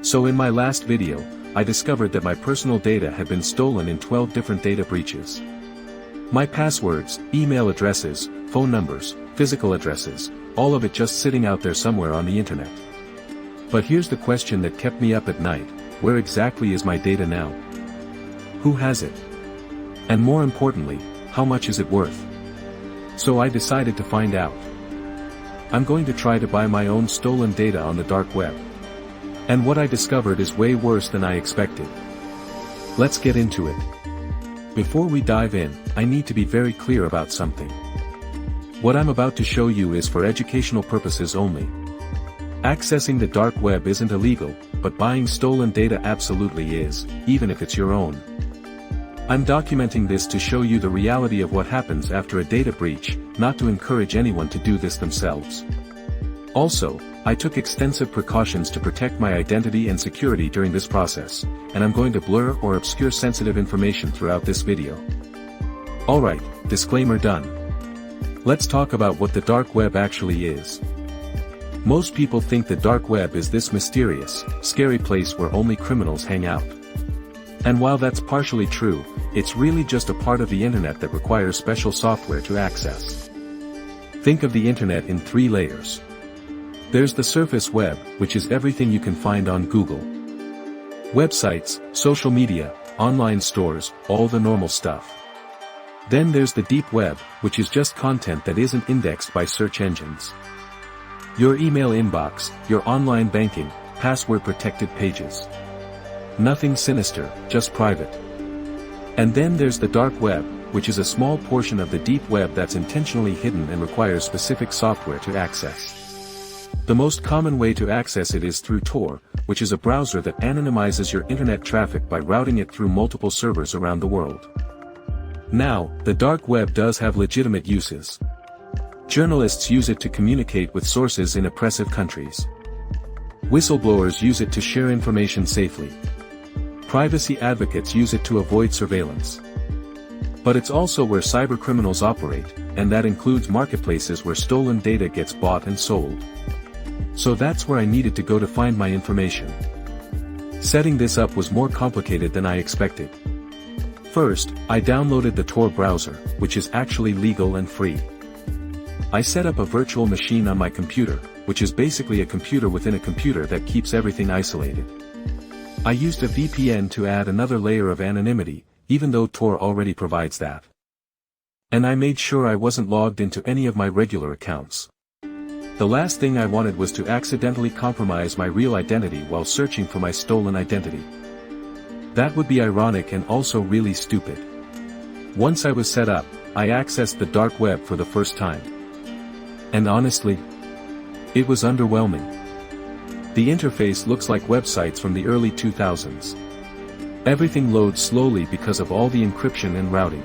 So in my last video, I discovered that my personal data had been stolen in 12 different data breaches. My passwords, email addresses, phone numbers, physical addresses, all of it just sitting out there somewhere on the internet. But here's the question that kept me up at night: where exactly is my data now? Who has it? And more importantly, how much is it worth? So I decided to find out. I'm going to try to buy my own stolen data on the dark web. And what I discovered is way worse than I expected. Let's get into it. Before we dive in, I need to be very clear about something. What I'm about to show you is for educational purposes only. Accessing the dark web isn't illegal, but buying stolen data absolutely is, even if it's your own. I'm documenting this to show you the reality of what happens after a data breach, not to encourage anyone to do this themselves. Also, I took extensive precautions to protect my identity and security during this process, and I'm going to blur or obscure sensitive information throughout this video. Alright, disclaimer done. Let's talk about what the dark web actually is. Most people think the dark web is this mysterious, scary place where only criminals hang out. And while that's partially true, it's really just a part of the internet that requires special software to access. Think of the internet in 3 layers. There's the surface web, which is everything you can find on Google. Websites, social media, online stores, all the normal stuff. Then there's the deep web, which is just content that isn't indexed by search engines. Your email inbox, your online banking, password-protected pages. Nothing sinister, just private. And then there's the dark web, which is a small portion of the deep web that's intentionally hidden and requires specific software to access. The most common way to access it is through Tor, which is a browser that anonymizes your internet traffic by routing it through multiple servers around the world. Now, the dark web does have legitimate uses. Journalists use it to communicate with sources in oppressive countries. Whistleblowers use it to share information safely. Privacy advocates use it to avoid surveillance. But it's also where cybercriminals operate, and that includes marketplaces where stolen data gets bought and sold. So that's where I needed to go to find my information. Setting this up was more complicated than I expected. First, I downloaded the Tor browser, which is actually legal and free. I set up a virtual machine on my computer, which is basically a computer within a computer that keeps everything isolated. I used a VPN to add another layer of anonymity, even though Tor already provides that. And I made sure I wasn't logged into any of my regular accounts. The last thing I wanted was to accidentally compromise my real identity while searching for my stolen identity. That would be ironic and also really stupid. Once I was set up, I accessed the dark web for the first time. And honestly, it was underwhelming. The interface looks like websites from the early 2000s. Everything loads slowly because of all the encryption and routing.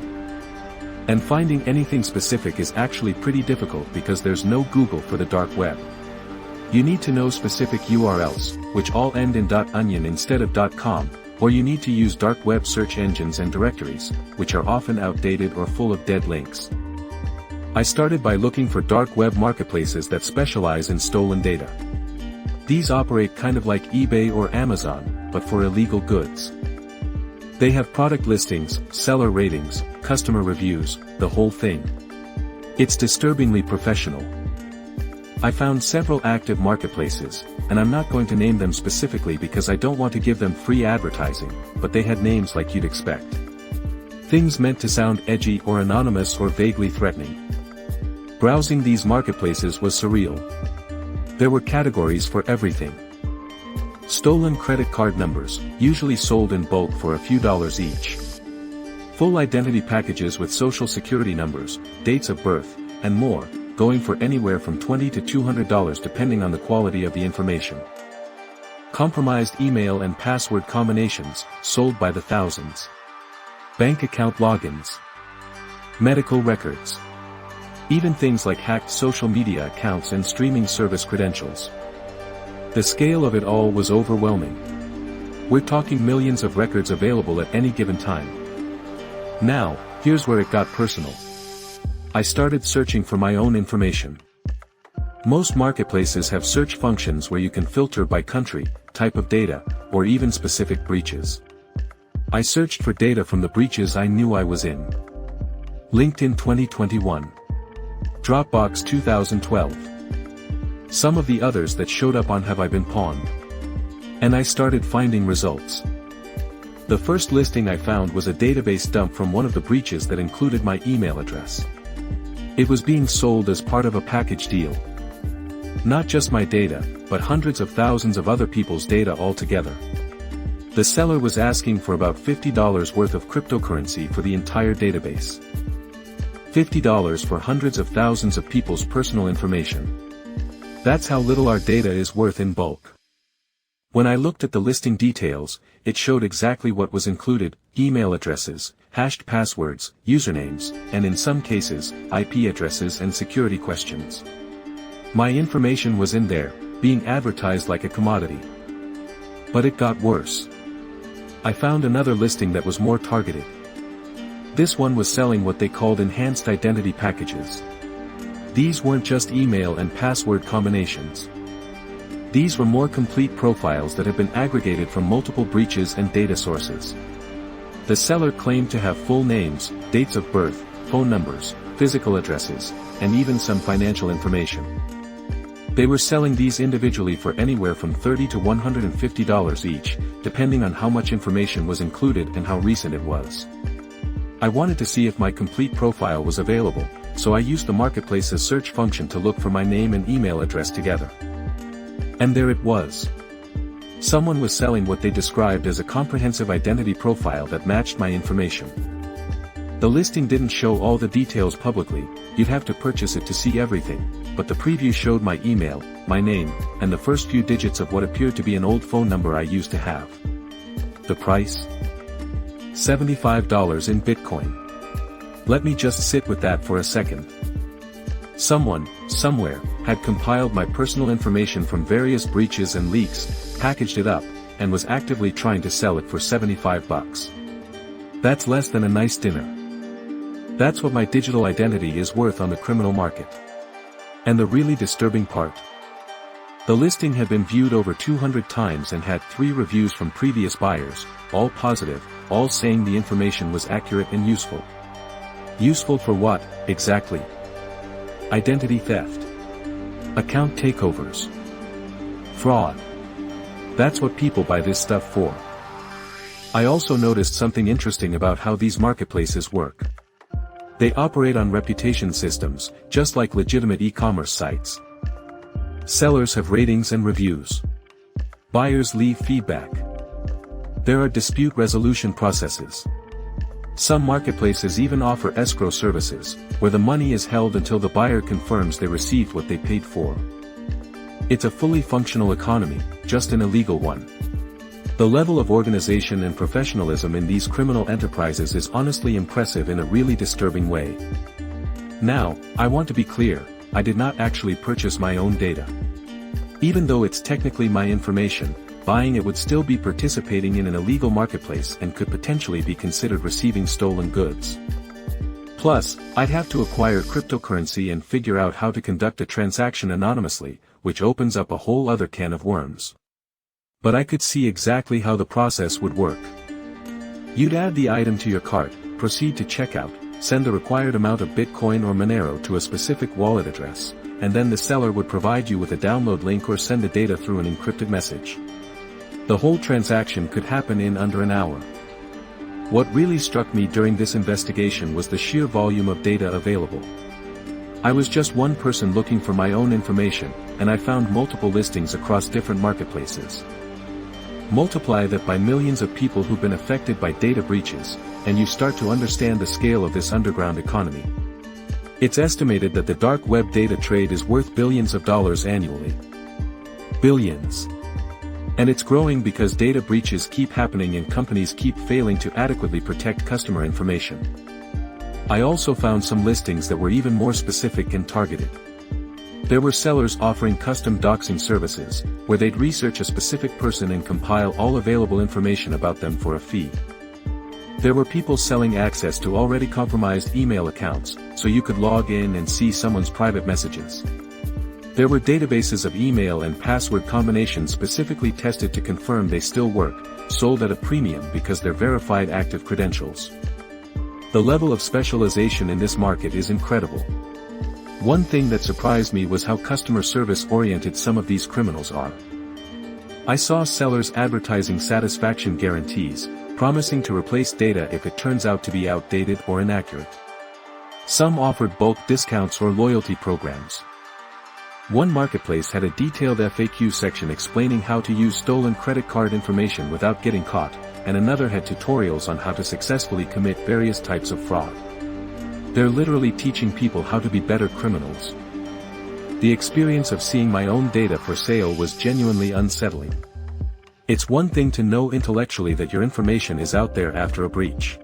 And finding anything specific is actually pretty difficult because there's no Google for the dark web. You need to know specific URLs, which all end in .onion instead of .com, or you need to use dark web search engines and directories, which are often outdated or full of dead links. I started by looking for dark web marketplaces that specialize in stolen data. These operate kind of like eBay or Amazon, but for illegal goods. They have product listings, seller ratings, customer reviews, the whole thing. It's disturbingly professional. I found several active marketplaces, and I'm not going to name them specifically because I don't want to give them free advertising, but they had names like you'd expect. Things meant to sound edgy or anonymous or vaguely threatening. Browsing these marketplaces was surreal. There were categories for everything. Stolen credit card numbers, usually sold in bulk for a few dollars each. Full identity packages with social security numbers, dates of birth, and more, going for anywhere from $20 to $200 depending on the quality of the information. Compromised email and password combinations, sold by the thousands. Bank account logins. Medical records. Even things like hacked social media accounts and streaming service credentials. The scale of it all was overwhelming. We're talking millions of records available at any given time. Now, here's where it got personal. I started searching for my own information. Most marketplaces have search functions where you can filter by country, type of data, or even specific breaches. I searched for data from the breaches I knew I was in. LinkedIn 2021. Dropbox 2012. Some of the others that showed up on Have I Been Pawned? And I started finding results. The first listing I found was a database dump from one of the breaches that included my email address. It was being sold as part of a package deal. Not just my data, but hundreds of thousands of other people's data altogether. The seller was asking for about $50 worth of cryptocurrency for the entire database. $50 for hundreds of thousands of people's personal information. That's how little our data is worth in bulk. When I looked at the listing details, it showed exactly what was included: email addresses, hashed passwords, usernames, and in some cases, IP addresses and security questions. My information was in there, being advertised like a commodity. But it got worse. I found another listing that was more targeted. This one was selling what they called enhanced identity packages. These weren't just email and password combinations. These were more complete profiles that had been aggregated from multiple breaches and data sources. The seller claimed to have full names, dates of birth, phone numbers, physical addresses, and even some financial information. They were selling these individually for anywhere from $30 to $150 each, depending on how much information was included and how recent it was. I wanted to see if my complete profile was available, so I used the marketplace's search function to look for my name and email address together. And there it was. Someone was selling what they described as a comprehensive identity profile that matched my information. The listing didn't show all the details publicly, you'd have to purchase it to see everything, but the preview showed my email, my name, and the first few digits of what appeared to be an old phone number I used to have. The price? $75 in Bitcoin. Let me just sit with that for a second. Someone, somewhere, had compiled my personal information from various breaches and leaks, packaged it up, and was actively trying to sell it for $75. That's less than a nice dinner. That's what my digital identity is worth on the criminal market. And the really disturbing part? The listing had been viewed over 200 times and had 3 reviews from previous buyers, all positive, all saying the information was accurate and useful. Useful for what, exactly? Identity theft. Account takeovers. Fraud. That's what people buy this stuff for. I also noticed something interesting about how these marketplaces work. They operate on reputation systems, just like legitimate e-commerce sites. Sellers have ratings and reviews. Buyers leave feedback. There are dispute resolution processes. Some marketplaces even offer escrow services, where the money is held until the buyer confirms they received what they paid for. It's a fully functional economy, just an illegal one. The level of organization and professionalism in these criminal enterprises is honestly impressive in a really disturbing way. Now, I want to be clear, I did not actually purchase my own data. Even though it's technically my information, buying it would still be participating in an illegal marketplace and could potentially be considered receiving stolen goods. Plus, I'd have to acquire cryptocurrency and figure out how to conduct a transaction anonymously, which opens up a whole other can of worms. But I could see exactly how the process would work. You'd add the item to your cart, proceed to checkout, send the required amount of Bitcoin or Monero to a specific wallet address, and then the seller would provide you with a download link or send the data through an encrypted message. The whole transaction could happen in under an hour. What really struck me during this investigation was the sheer volume of data available. I was just one person looking for my own information, and I found multiple listings across different marketplaces. Multiply that by millions of people who've been affected by data breaches, and you start to understand the scale of this underground economy. It's estimated that the dark web data trade is worth billions of dollars annually. Billions. And it's growing because data breaches keep happening and companies keep failing to adequately protect customer information. I also found some listings that were even more specific and targeted. There were sellers offering custom doxing services, where they'd research a specific person and compile all available information about them for a fee. There were people selling access to already compromised email accounts, so you could log in and see someone's private messages. There were databases of email and password combinations specifically tested to confirm they still work, sold at a premium because they're verified active credentials. The level of specialization in this market is incredible. One thing that surprised me was how customer service-oriented some of these criminals are. I saw sellers advertising satisfaction guarantees, promising to replace data if it turns out to be outdated or inaccurate. Some offered bulk discounts or loyalty programs. One marketplace had a detailed FAQ section explaining how to use stolen credit card information without getting caught, and another had tutorials on how to successfully commit various types of fraud. They're literally teaching people how to be better criminals. The experience of seeing my own data for sale was genuinely unsettling. It's one thing to know intellectually that your information is out there after a breach.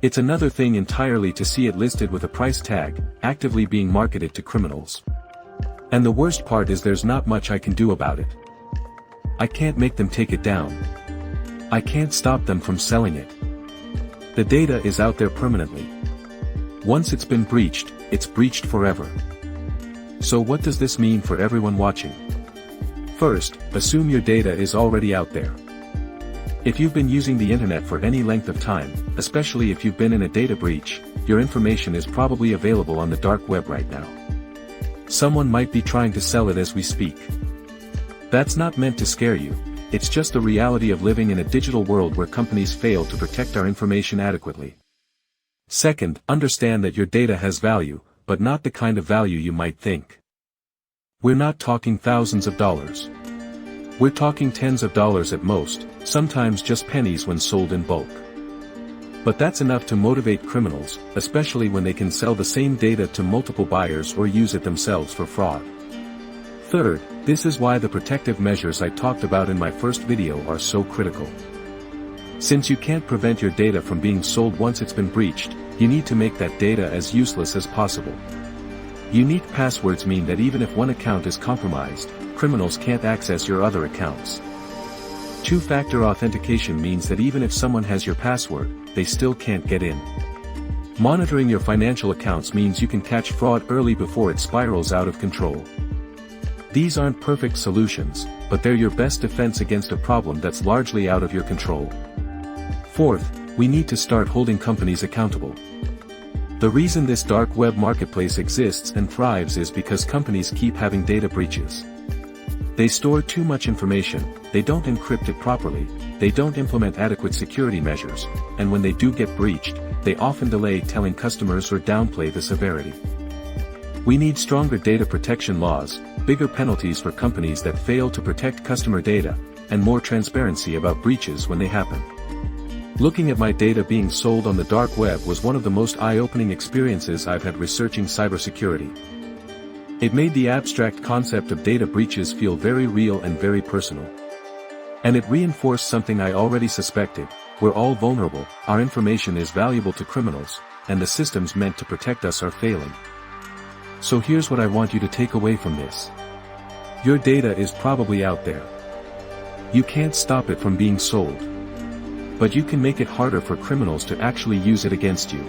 It's another thing entirely to see it listed with a price tag, actively being marketed to criminals. And the worst part is there's not much I can do about it. I can't make them take it down. I can't stop them from selling it. The data is out there permanently. Once it's been breached, it's breached forever. So what does this mean for everyone watching? First, assume your data is already out there. If you've been using the internet for any length of time, especially if you've been in a data breach, your information is probably available on the dark web right now. Someone might be trying to sell it as we speak. That's not meant to scare you, it's just the reality of living in a digital world where companies fail to protect our information adequately. Second, understand that your data has value, but not the kind of value you might think. We're not talking thousands of dollars. We're talking tens of dollars at most, sometimes just pennies when sold in bulk. But that's enough to motivate criminals, especially when they can sell the same data to multiple buyers or use it themselves for fraud. Third, this is why the protective measures I talked about in my first video are so critical. Since you can't prevent your data from being sold once it's been breached, you need to make that data as useless as possible. Unique passwords mean that even if one account is compromised, criminals can't access your other accounts. Two-factor authentication means that even if someone has your password, they still can't get in. Monitoring your financial accounts means you can catch fraud early before it spirals out of control. These aren't perfect solutions, but they're your best defense against a problem that's largely out of your control. Fourth, we need to start holding companies accountable. The reason this dark web marketplace exists and thrives is because companies keep having data breaches. They store too much information, they don't encrypt it properly, they don't implement adequate security measures, and when they do get breached, they often delay telling customers or downplay the severity. We need stronger data protection laws, bigger penalties for companies that fail to protect customer data, and more transparency about breaches when they happen. Looking at my data being sold on the dark web was one of the most eye-opening experiences I've had researching cybersecurity. It made the abstract concept of data breaches feel very real and very personal. And it reinforced something I already suspected: we're all vulnerable, our information is valuable to criminals, and the systems meant to protect us are failing. So here's what I want you to take away from this. Your data is probably out there. You can't stop it from being sold. But you can make it harder for criminals to actually use it against you.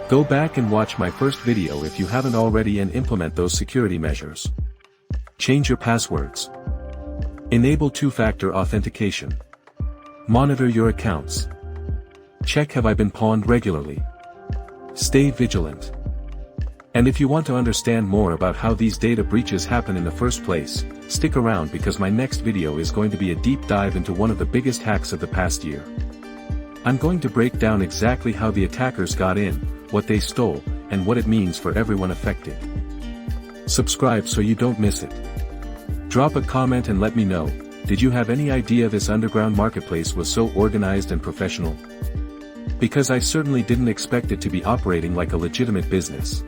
Go back and watch my first video if you haven't already and implement those security measures. Change your passwords. Enable two-factor authentication. Monitor your accounts. Check have I been pawned regularly. Stay vigilant. And if you want to understand more about how these data breaches happen in the first place, stick around because my next video is going to be a deep dive into one of the biggest hacks of the past year. I'm going to break down exactly how the attackers got in, what they stole, and what it means for everyone affected. Subscribe so you don't miss it. Drop a comment and let me know, did you have any idea this underground marketplace was so organized and professional? Because I certainly didn't expect it to be operating like a legitimate business.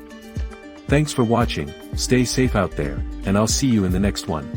Thanks for watching, stay safe out there, and I'll see you in the next one.